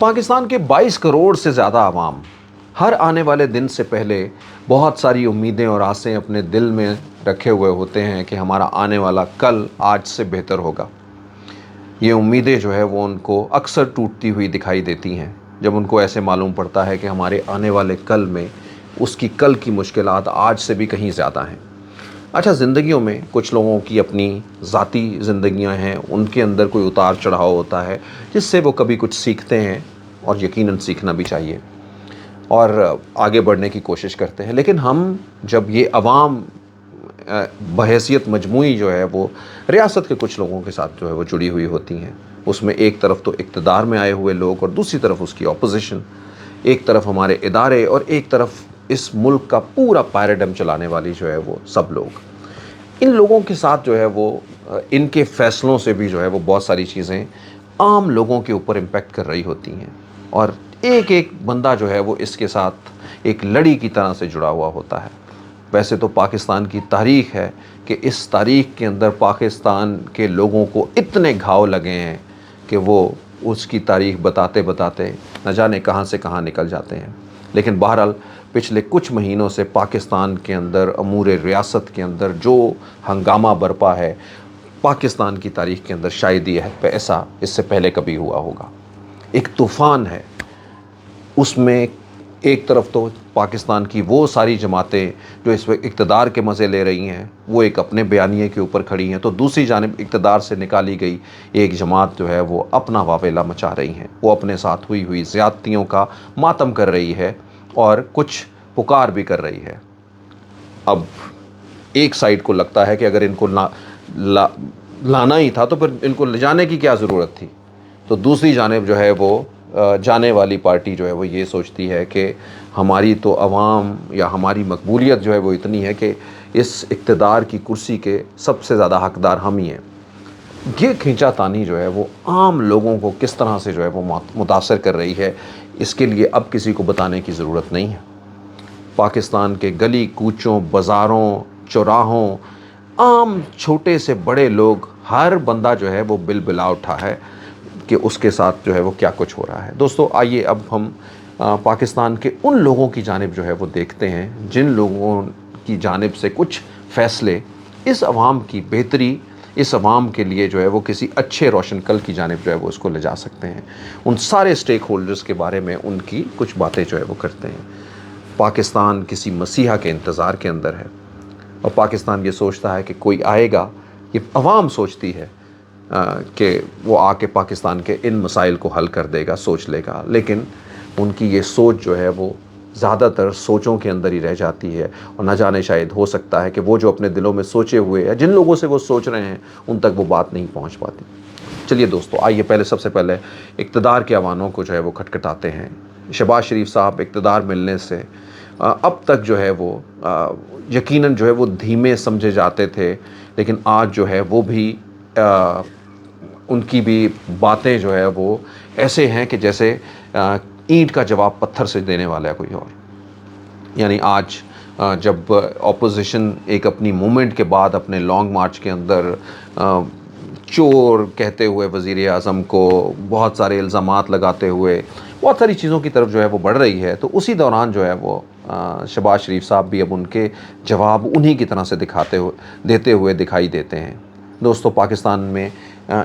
पाकिस्तान के 22 करोड़ से ज़्यादा आवाम हर आने वाले दिन से पहले बहुत सारी उम्मीदें और आसें अपने दिल में रखे हुए होते हैं कि हमारा आने वाला कल आज से बेहतर होगा। ये उम्मीदें जो है वो उनको अक्सर टूटती हुई दिखाई देती हैं जब उनको ऐसे मालूम पड़ता है कि हमारे आने वाले कल में उसकी कल की मुश्किलात आज से भी कहीं ज़्यादा हैं। अच्छा, ज़िंदगियों में कुछ लोगों की अपनी ज़ाती ज़िंदगियां हैं, उनके अंदर कोई उतार चढ़ाव होता है जिससे वो कभी कुछ सीखते हैं और यकीनन सीखना भी चाहिए और आगे बढ़ने की कोशिश करते हैं। लेकिन हम जब ये अवाम बहैसियत मजमूई जो है वो रियासत के कुछ लोगों के साथ जो है वो जुड़ी हुई होती हैं, उसमें एक तरफ तो इक़्तिदार में आए हुए लोग और दूसरी तरफ उसकी ऑपोजिशन, एक तरफ हमारे इदारे और एक तरफ इस मुल्क का पूरा पैराडाइम चलाने वाली जो है वो सब लोग, इन लोगों के साथ जो है वो इनके फ़ैसलों से भी जो है वो बहुत सारी चीज़ें आम लोगों के ऊपर इम्पेक्ट कर रही होती हैं और एक एक बंदा जो है वो इसके साथ एक लड़ी की तरह से जुड़ा हुआ होता है। वैसे तो पाकिस्तान की तारीख़ है कि इस तारीख़ के अंदर पाकिस्तान के लोगों को इतने घाव लगे हैं कि वो उसकी तारीख़ बताते बताते न जाने कहाँ से कहाँ निकल जाते हैं। लेकिन बहरहाल पिछले कुछ महीनों से पाकिस्तान के अंदर अमूर रियासत के अंदर जो हंगामा बरपा है, पाकिस्तान की तारीख़ के अंदर शायद ये ऐसा इससे पहले कभी हुआ होगा। एक तूफ़ान है, उसमें एक तरफ तो पाकिस्तान की वो सारी जमातें जो इस वक्त इक़्तिदार के मज़े ले रही हैं वो एक अपने बयानिए के ऊपर खड़ी हैं, तो दूसरी जानिब इक़्तिदार से निकाली गई एक जमात जो है वो अपना वावेला मचा रही हैं। वो अपने साथ हुई ज़्यादतियों का मातम कर रही है और कुछ पुकार भी कर रही है। अब एक साइड को लगता है कि अगर इनको लाना ही था तो फिर इनको ले जाने की क्या ज़रूरत थी, तो दूसरी जानिब जो है वो जाने वाली पार्टी जो है वो ये सोचती है कि हमारी तो अवाम या हमारी मकबूलियत जो है वो इतनी है कि इस इक़्तिदार की कुर्सी के सबसे ज़्यादा हकदार हम ही हैं। ये खींचातानी जो है वो आम लोगों को किस तरह से जो है वो मुतासर कर रही है, इसके लिए अब किसी को बताने की ज़रूरत नहीं है। पाकिस्तान के गली कूचों, बाज़ारों, चौराहों, आम छोटे से बड़े लोग, हर बंदा जो है वो बिलबिला उठा है कि उसके साथ जो है वो क्या कुछ हो रहा है। दोस्तों, आइए अब हम पाकिस्तान के उन लोगों की जानिब जो है वो देखते हैं जिन लोगों की जानिब से कुछ फ़ैसले इस अवाम की बेहतरी, इस अवाम के लिए जो है वो किसी अच्छे रोशन कल की जानिब जो है वो उसको ले जा सकते हैं। उन सारे स्टेक होल्डर्स के बारे में उनकी कुछ बातें जो है वो करते हैं। पाकिस्तान किसी मसीहा के इंतज़ार के अंदर है और पाकिस्तान ये सोचता है कि कोई आएगा, ये अवाम सोचती है कि वो आके पाकिस्तान के इन मसाइल को हल कर देगा, सोच लेगा। लेकिन उनकी ये सोच जो है वो ज़्यादातर सोचों के अंदर ही रह जाती है और न जाने शायद हो सकता है कि वो जो अपने दिलों में सोचे हुए या जिन लोगों से वो सोच रहे हैं उन तक वो बात नहीं पहुंच पाती। चलिए दोस्तों, आइए सबसे पहले इक़्तिदार के ऐवानों को जो है वो खटखटाते हैं। शहबाज शरीफ साहब इक़्तिदार मिलने से अब तक जो है वो यकीनन जो है वो धीमे समझे जाते थे, लेकिन आज जो है वो भी उनकी भी बातें जो है वो ऐसे हैं कि जैसे ईंट का जवाब पत्थर से देने वाला है कोई और। यानी आज जब ऑपोजिशन एक अपनी मूवमेंट के बाद अपने लॉन्ग मार्च के अंदर चोर कहते हुए वज़ीर आज़म को बहुत सारे इल्ज़ामात लगाते हुए बहुत सारी चीज़ों की तरफ जो है वो बढ़ रही है, तो उसी दौरान जो है वो शहबाज शरीफ साहब भी अब उनके जवाब उन्हीं की तरह से देते हुए दिखाई देते हैं। दोस्तों, पाकिस्तान में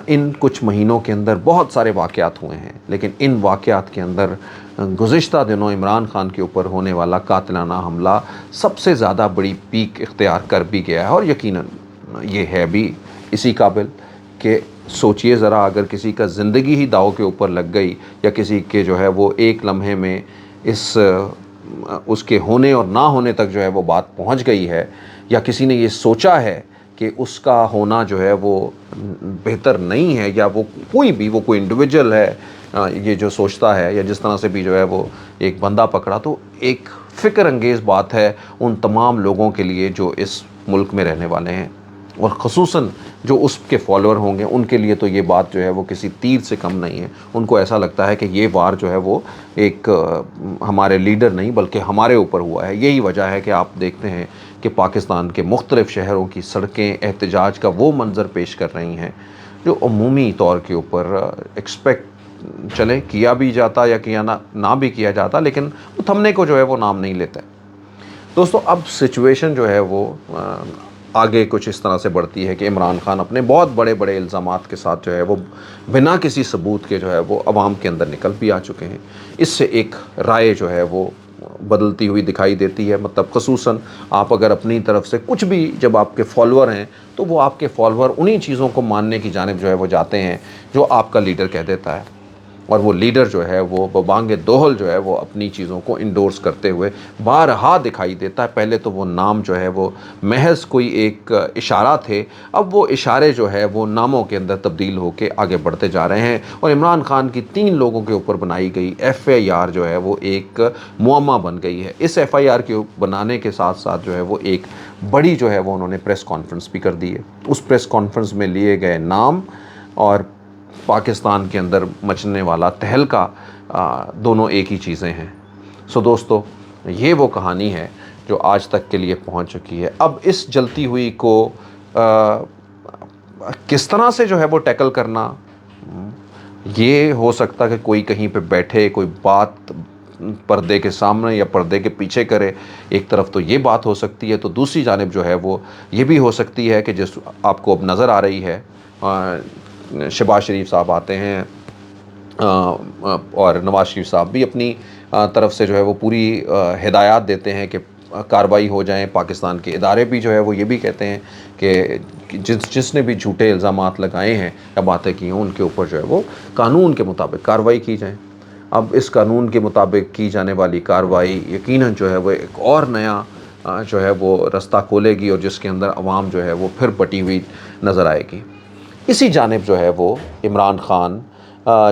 इन कुछ महीनों के अंदर बहुत सारे वाक़यात हुए हैं, लेकिन इन वाक़यात के अंदर गुज़िश्ता दिनों इमरान ख़ान के ऊपर होने वाला कातिलाना हमला सबसे ज़्यादा बड़ी पीक इख्तियार कर भी गया है। और यकीनन ये है भी इसी काबिल कि सोचिए ज़रा, अगर किसी का ज़िंदगी ही दाव के ऊपर लग गई या किसी के जो है वो एक लम्हे में इस उसके होने और ना होने तक जो है वो बात पहुंच गई है, या किसी ने ये सोचा है कि उसका होना जो है वो बेहतर नहीं है, या वो कोई इंडिविजुअल है ये जो सोचता है, या जिस तरह से भी जो है वो एक बंदा पकड़ा, तो एक फ़िक्र अंगेज़ बात है उन तमाम लोगों के लिए जो इस मुल्क में रहने वाले हैं और ख़ुसूसन जो उसके फॉलोअर होंगे उनके लिए तो ये बात जो है वो किसी तीर से कम नहीं है। उनको ऐसा लगता है कि ये वार जो है वो एक हमारे लीडर नहीं बल्कि हमारे ऊपर हुआ है। यही वजह है कि आप देखते हैं कि पाकिस्तान के मुख्तलिफ़ शहरों की सड़कें एहतजाज का वो मंज़र पेश कर रही हैं जो अमूमी तौर के ऊपर एक्सपेक्ट चले किया भी जाता या किया ना भी किया जाता, लेकिन वो थमने को जो है वो नाम नहीं लेते। दोस्तों अब सिचुएशन जो है वो आगे कुछ इस तरह से बढ़ती है कि इमरान खान अपने बहुत बड़े बड़े इल्ज़ामात के साथ जो है वो बिना किसी सबूत के जो है वो अवाम के अंदर निकल भी आ चुके हैं। इससे एक राय जो है वो बदलती हुई दिखाई देती है। मतलब खसूसन आप अगर अपनी तरफ से कुछ भी, जब आपके फॉलोअर हैं तो वो आपके फॉलोअर उन्हीं चीज़ों को मानने की जानिब जो है वो जाते हैं जो आपका लीडर कह देता है, और वो लीडर जो है वो बबांगे दोहल जो है वो अपनी चीज़ों को इंडोर्स करते हुए बारहा दिखाई देता है। पहले तो वो नाम जो है वो महज कोई एक इशारा थे, अब वो इशारे जो है वो नामों के अंदर तब्दील होकर आगे बढ़ते जा रहे हैं। और इमरान खान की 3 लोगों के ऊपर बनाई गई FIR जो है वो एक मुअम्मा बन गई है। इस FIR के बनाने के साथ साथ जो है वो एक बड़ी जो है वो उन्होंने प्रेस कॉन्फ्रेंस भी कर दी है। उस प्रेस कॉन्फ्रेंस में लिए गए नाम और पाकिस्तान के अंदर मचने वाला तहलका दोनों एक ही चीज़ें हैं। सो दोस्तों, ये वो कहानी है जो आज तक के लिए पहुंच चुकी है। अब इस जलती हुई को किस तरह से जो है वो टैकल करना, ये हो सकता है कि कोई कहीं पे बैठे कोई बात पर्दे के सामने या पर्दे के पीछे करे। एक तरफ तो ये बात हो सकती है, तो दूसरी जानिब जो है वो ये भी हो सकती है कि जिस आपको अब नज़र आ रही है, शहबाज शरीफ साहब आते हैं और नवाज़ शरीफ साहब भी अपनी तरफ से जो है वो पूरी हिदायत देते हैं कि कार्रवाई हो जाए। पाकिस्तान के इदारे भी जो है वो ये भी कहते हैं कि जिसने भी झूठे इल्ज़ामात लगाए हैं या बातें की हैं उनके ऊपर जो है वो कानून के मुताबिक कार्रवाई की जाए। अब इस कानून के मुताबिक की जाने वाली कार्रवाई यकीनन जो है वो एक और नया जो है वो रास्ता खोलेगी और जिसके अंदर अवाम जो है वो फिर बटी हुई नज़र आएगी। इसी जानिब जो है वो इमरान खान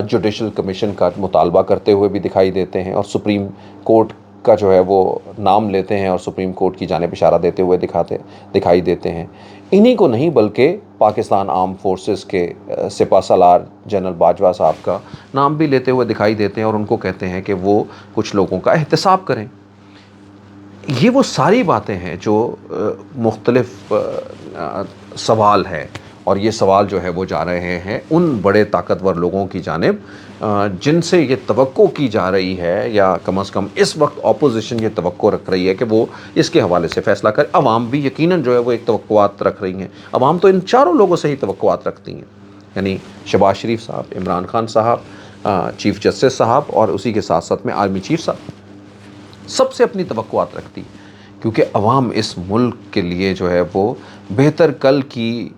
जुडिशल कमीशन का मुतालबा करते हुए भी दिखाई देते हैं और सुप्रीम कोर्ट का जो है वो नाम लेते हैं और सुप्रीम कोर्ट की जानिब इशारा देते हुए दिखाई देते हैं। इन्हीं को नहीं बल्कि पाकिस्तान आर्म फोर्सेस के सिपा सलार जनरल बाजवा साहब का नाम भी लेते हुए दिखाई देते हैं और उनको कहते हैं कि वो कुछ लोगों का एहतसाब करें। ये वो सारी बातें हैं जो मुख्तलिफ सवाल हैं, और ये सवाल जो है वो जा रहे हैं उन बड़े ताकतवर लोगों की जानिब जिनसे ये तवक्को की जा रही है, या कम से कम इस वक्त अपोजिशन ये तवक्को रख रही है कि वो इसके हवाले से फ़ैसला करे। अवाम भी यकीनन जो है वो एक तवक्कुआत रख रही हैं। अवाम तो इन चारों लोगों से ही तवक्कुआत रखती हैं, यानी शहबाज शरीफ साहब, इमरान खान साहब, चीफ़ जस्टिस साहब और उसी के साथ साथ में आर्मी चीफ साहब, सबसे अपनी तवक्कुआत रखती है। क्योंकि अवाम इस मुल्क के लिए जो है वो बेहतर कल की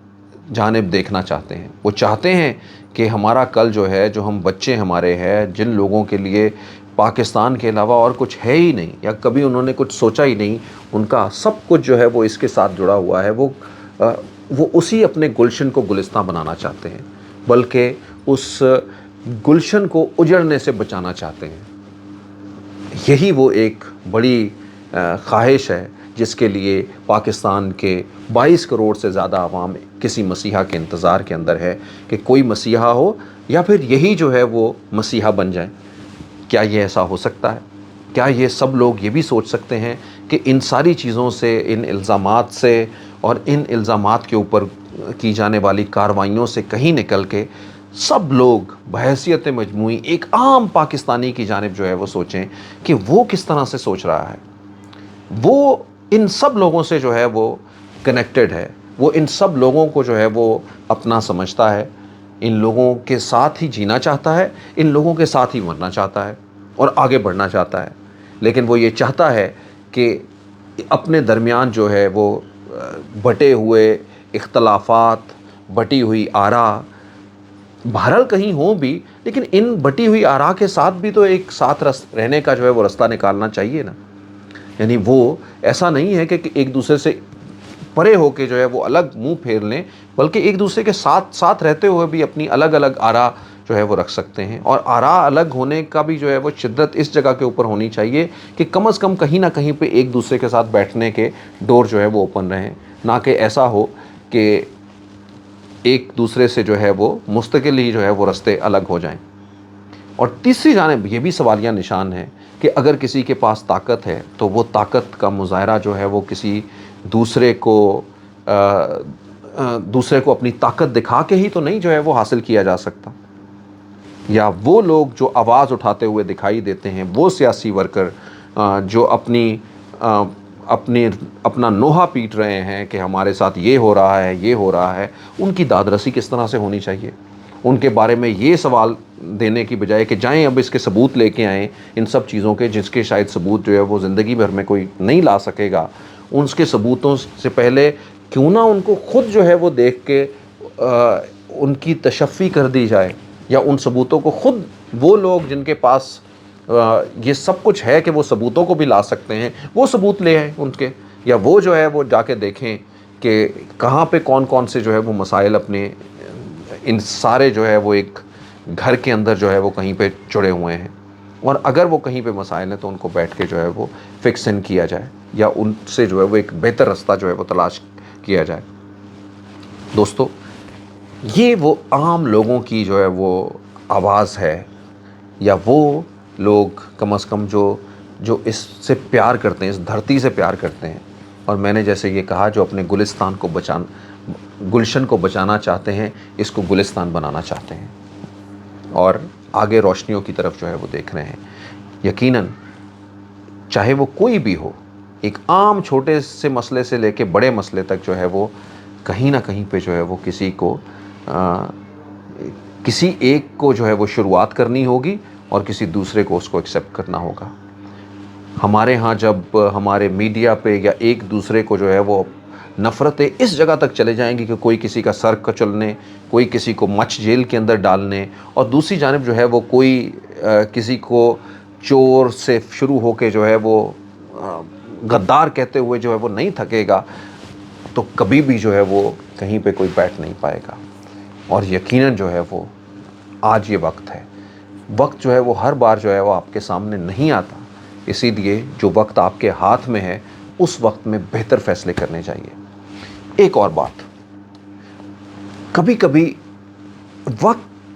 जानिब देखना चाहते हैं। वो चाहते हैं कि हमारा कल जो है, जो हम बच्चे हमारे हैं, जिन लोगों के लिए पाकिस्तान के अलावा और कुछ है ही नहीं या कभी उन्होंने कुछ सोचा ही नहीं, उनका सब कुछ जो है वो इसके साथ जुड़ा हुआ है। वो उसी अपने गुलशन को गुलिस्तां बनाना चाहते हैं, बल्कि उस गुलशन को उजड़ने से बचाना चाहते हैं। यही वो एक बड़ी ख्वाहिश है जिसके लिए पाकिस्तान के 22 करोड़ से ज़्यादा आवाम किसी मसीहा के इंतज़ार के अंदर है कि कोई मसीहा हो या फिर यही जो है वो मसीहा बन जाए। क्या ये ऐसा हो सकता है? क्या ये सब लोग ये भी सोच सकते हैं कि इन सारी चीज़ों से, इन इल्ज़ामात से और इन इल्ज़ामात के ऊपर की जाने वाली कार्रवाइयों से कहीं निकल के सब लोग बहैसियत मजमूई एक आम पाकिस्तानी की जानिब जो है वो सोचें कि वो किस तरह से सोच रहा है, वो इन सब लोगों से जो है वो कनेक्टेड है, वो इन सब लोगों को जो है वो अपना समझता है, इन लोगों के साथ ही जीना चाहता है, इन लोगों के साथ ही मरना चाहता है और आगे बढ़ना चाहता है। लेकिन वो ये चाहता है कि अपने दरमियान जो है वो बटे हुए इख्तलाफात, बटी हुई आरा बहरहाल कहीं हों भी, लेकिन इन बटी हुई आरा के साथ भी तो एक साथ रहने का जो है वो रास्ता निकालना चाहिए ना। यानी वो ऐसा नहीं है कि एक दूसरे से परे होके जो है वो अलग मुंह फेर लें, बल्कि एक दूसरे के साथ साथ रहते हुए भी अपनी अलग अलग आरा जो है वो रख सकते हैं। और आरा अलग होने का भी जो है वो शिद्दत इस जगह के ऊपर होनी चाहिए कि कम से कम कहीं ना कहीं पे एक दूसरे के साथ बैठने के डोर जो है वो ओपन रहें, ना कि ऐसा हो कि एक दूसरे से जो है वो मुस्तकिल ही जो है वो रास्ते अलग हो जाएं। और तीसरी जानिब ये भी सवालिया निशान है कि अगर किसी के पास ताकत है तो वो ताकत का मुजाहरा जो है वो किसी दूसरे को अपनी ताकत दिखा के ही तो नहीं जो है वो हासिल किया जा सकता। یا وہ لوگ جو آواز اٹھاتے ہوئے دکھائی دیتے ہیں، وہ سیاسی ورکر جو اپنا نوحہ پیٹ رہے ہیں کہ ہمارے ساتھ یہ ہو رہا ہے، یہ ہو رہا ہے، ان کی داد رسی کس طرح سے ہونی چاہیے؟ ان کے بارے میں یہ سوال دینے کی بجائے کہ جائیں اب اس کے ثبوت لے کے آئیں ان سب چیزوں کے، جس کے شاید ثبوت جو ہے وہ زندگی بھر میں کوئی نہیں لا سکے گا، ان کے ثبوتوں سے پہلے کیوں نہ ان کو خود جو ہے وہ دیکھ کے ان کی تشفی کر دی جائے، یا ان ثبوتوں کو خود وہ لوگ جن کے پاس یہ سب کچھ ہے کہ وہ ثبوتوں کو بھی لا سکتے ہیں، وہ ثبوت لے آئیں ان کے، یا وہ جو ہے وہ جا کے دیکھیں کہ کہاں پہ کون کون سے جو ہے وہ مسائل اپنے ان سارے جو ہے وہ ایک گھر کے اندر جو ہے وہ کہیں پہ چڑے ہوئے ہیں، اور اگر وہ کہیں پہ مسائل ہیں تو ان کو بیٹھ کے جو ہے وہ فکس ان کیا جائے، یا ان سے جو ہے وہ ایک بہتر رستہ جو ہے وہ تلاش کیا جائے۔ دوستو، یہ وہ عام لوگوں کی جو ہے وہ آواز ہے، یا وہ لوگ کم از کم جو اس سے پیار کرتے ہیں، اس دھرتی سے پیار کرتے ہیں، اور میں نے جیسے یہ کہا جو اپنے گلشن کو بچانا چاہتے ہیں، اس کو گلستان بنانا چاہتے ہیں، اور آگے روشنیوں کی طرف جو ہے وہ دیکھ رہے ہیں۔ یقیناً چاہے وہ کوئی بھی ہو، ایک عام چھوٹے سے مسئلے سے لے کے بڑے مسئلے تک جو ہے وہ کہیں نہ کہیں پہ جو ہے وہ کسی ایک کو جو ہے وہ شروعات کرنی ہوگی، اور کسی دوسرے کو اس کو ایکسیپٹ کرنا ہوگا۔ ہمارے ہاں جب ہمارے میڈیا پہ یا ایک دوسرے کو جو ہے وہ نفرتیں اس جگہ تک چلے جائیں گی کہ کوئی کسی کا سر کچلنے، کوئی کسی کو مچ جیل کے اندر ڈالنے، اور دوسری جانب جو ہے وہ کوئی کسی کو چور سے شروع ہو کے جو ہے وہ غدار کہتے ہوئے جو ہے وہ نہیں تھکے گا، تو کبھی بھی جو ہے وہ کہیں پہ کوئی بیٹھ نہیں پائے گا۔ اور یقیناً جو ہے وہ آج یہ وقت ہے، وقت جو ہے وہ ہر بار جو ہے وہ آپ کے سامنے نہیں آتا، اسی لیے جو وقت آپ کے ہاتھ میں ہے اس وقت میں بہتر فیصلے کرنے چاہیے۔ ایک اور بات، کبھی کبھی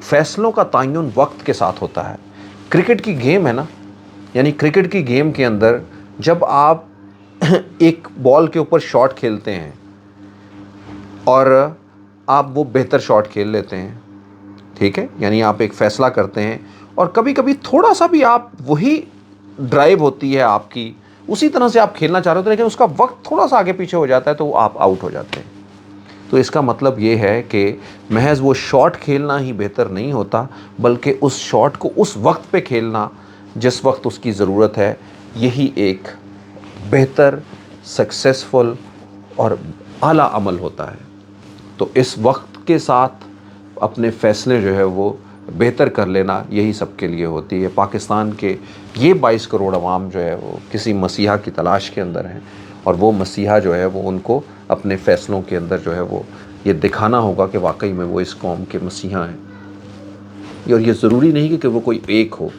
فیصلوں کا تعین وقت کے ساتھ ہوتا ہے۔ کرکٹ کی گیم ہے نا، یعنی کرکٹ کی گیم کے اندر جب آپ ایک بال کے اوپر شاٹ کھیلتے ہیں اور آپ وہ بہتر شاٹ کھیل لیتے ہیں، ٹھیک ہے، یعنی آپ ایک فیصلہ کرتے ہیں، اور کبھی کبھی تھوڑا سا بھی آپ وہی ڈرائیو ہوتی ہے آپ کی، اسی طرح سے آپ کھیلنا چاہ رہے ہوتے ہیں، لیکن اس کا وقت تھوڑا سا آگے پیچھے ہو جاتا ہے تو آپ آؤٹ ہو جاتے ہیں۔ تو اس کا مطلب یہ ہے کہ محض وہ شاٹ کھیلنا ہی بہتر نہیں ہوتا، بلکہ اس شاٹ کو اس وقت پہ کھیلنا جس وقت اس کی ضرورت ہے، یہی ایک بہتر، سکسیسفل اور اعلیٰ عمل ہوتا ہے۔ تو اس وقت کے ساتھ اپنے فیصلے جو ہے وہ بہتر کر لینا، یہی سب کے لیے ہوتی ہے۔ پاکستان کے یہ 22 کروڑ عوام جو ہے وہ کسی مسیحا کی تلاش کے اندر ہیں، اور وہ مسیحا جو ہے وہ ان کو اپنے فیصلوں کے اندر جو ہے وہ یہ دکھانا ہوگا کہ واقعی میں وہ اس قوم کے مسیحا ہیں۔ اور یہ ضروری نہیں کہ وہ کوئی ایک ہو،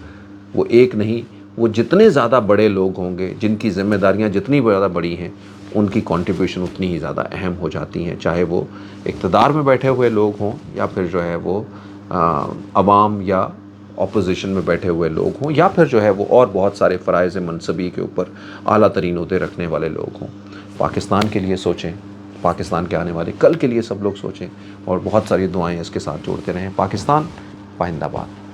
وہ ایک نہیں، وہ جتنے زیادہ بڑے لوگ ہوں گے، جن کی ذمہ داریاں جتنی زیادہ بڑی ہیں، ان کی کنٹریبیوشن اتنی ہی زیادہ اہم ہو جاتی ہیں، چاہے وہ اقتدار میں بیٹھے ہوئے لوگ ہوں، یا پھر جو ہے وہ عوام یا اپوزیشن میں بیٹھے ہوئے لوگ ہوں، یا پھر جو ہے وہ اور بہت سارے فرائض منصبی کے اوپر اعلیٰ ترین عہدے رکھنے والے لوگ ہوں۔ پاکستان کے لیے سوچیں، پاکستان کے آنے والے کل کے لیے سب لوگ سوچیں، اور بہت ساری دعائیں اس کے ساتھ جوڑتے رہیں۔ پاکستان پائندہ باد۔